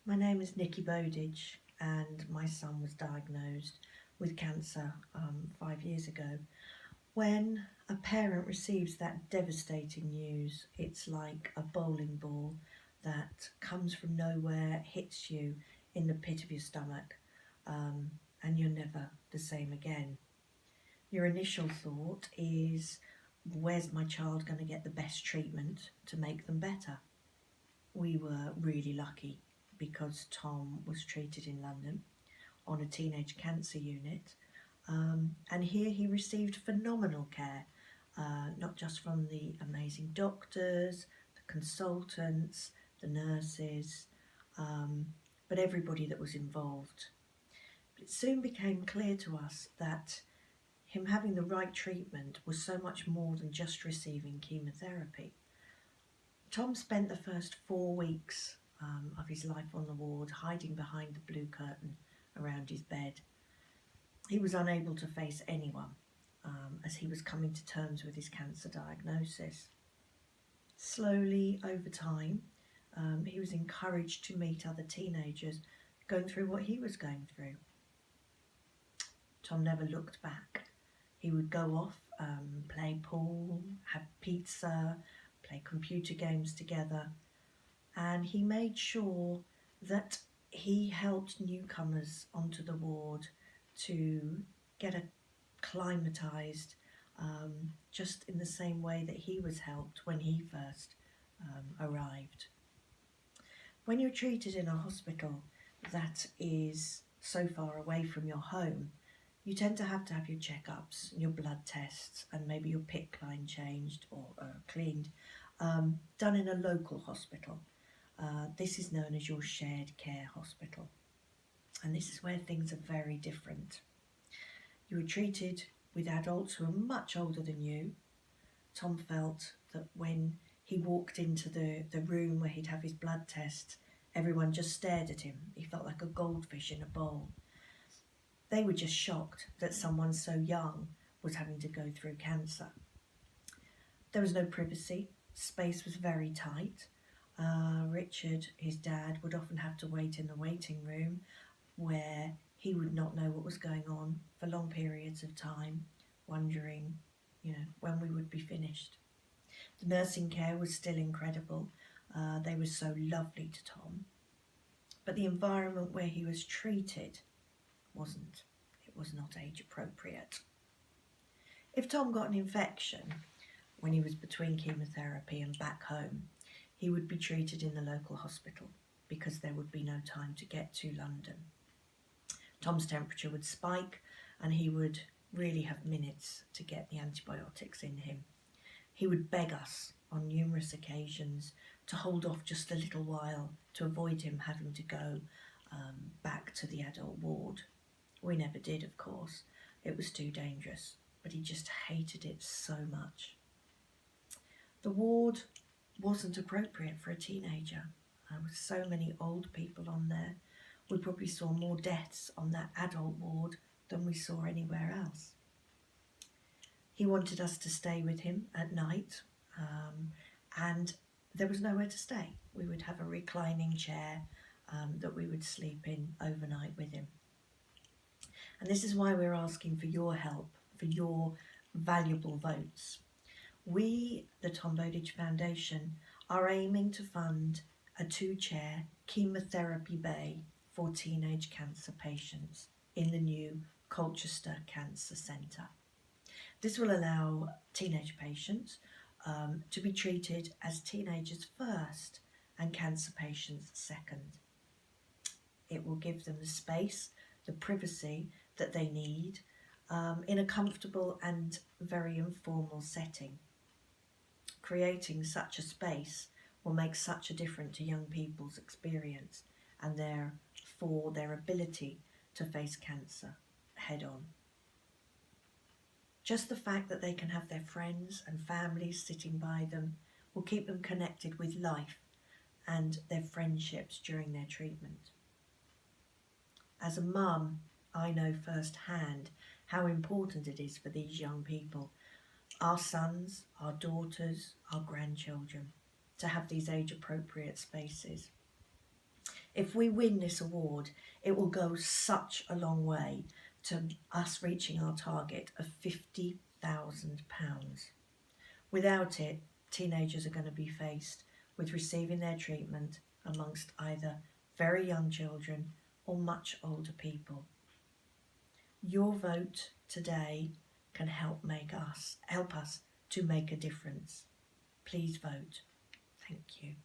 My name is Nikki Bowdidge, and my son was diagnosed with cancer 5 years ago. When a parent receives that devastating news, it's like a bowling ball that comes from nowhere, hits you in the pit of your stomach, and you're never the same again. Your initial thought is, where's my child going to get the best treatment to make them better? We were really lucky because Tom was treated in London on a teenage cancer unit, and here he received phenomenal care, not just from the amazing doctors, the consultants, the nurses, but everybody that was involved. But it soon became clear to us that him having the right treatment was so much more than just receiving chemotherapy. Tom spent the first 4 weeks of his life on the ward, hiding behind the blue curtain around his bed. He was unable to face anyone as he was coming to terms with his cancer diagnosis. Slowly, over time, he was encouraged to meet other teenagers going through what he was going through. Tom never looked back. He would go off, play pool, have pizza, play computer games together, and he made sure that he helped newcomers onto the ward to get acclimatised, just in the same way that he was helped when he first arrived. When you're treated in a hospital that is so far away from your home, you tend to have your checkups, your blood tests, and maybe your PICC line changed or cleaned, done in a local hospital. This is known as your shared care hospital. And this is where things are very different. You were treated with adults who are much older than you. Tom felt that when he walked into the room where he'd have his blood test, everyone just stared at him. He felt like a goldfish in a bowl. They were just shocked that someone so young was having to go through cancer. There was no privacy. Space was very tight. Richard, his dad, would often have to wait in the waiting room where he would not know what was going on for long periods of time, wondering, when we would be finished. The nursing care was still incredible. They were so lovely to Tom. But the environment where he was treated wasn't. It was not age appropriate. If Tom got an infection when he was between chemotherapy and back home, he would be treated in the local hospital because there would be no time to get to London. Tom's temperature would spike and he would really have minutes to get the antibiotics in him. He would beg us on numerous occasions to hold off just a little while to avoid him having to go back to the adult ward. We never did, of course. It was too dangerous, but he just hated it so much. The ward wasn't appropriate for a teenager. There were so many old people on there. We probably saw more deaths on that adult ward than we saw anywhere else. He wanted us to stay with him at night, and there was nowhere to stay. We would have a reclining chair that we would sleep in overnight with him. And this is why we're asking for your help, for your valuable votes. We, the Tom Bowdidge Foundation, are aiming to fund a 2-chair chemotherapy bay for teenage cancer patients in the new Colchester Cancer Centre. This will allow teenage patients to be treated as teenagers first and cancer patients second. It will give them the space, the privacy that they need in a comfortable and very informal setting. Creating such a space will make such a difference to young people's experience and therefore their ability to face cancer head on. Just the fact that they can have their friends and families sitting by them will keep them connected with life and their friendships during their treatment. As a mum, I know firsthand how important it is for these young people, our sons, our daughters, our grandchildren, to have these age-appropriate spaces. If we win this award, it will go such a long way to us reaching our target of £50,000. Without it, teenagers are going to be faced with receiving their treatment amongst either very young children or much older people. Your vote today can help us to make a difference. Please vote. Thank you.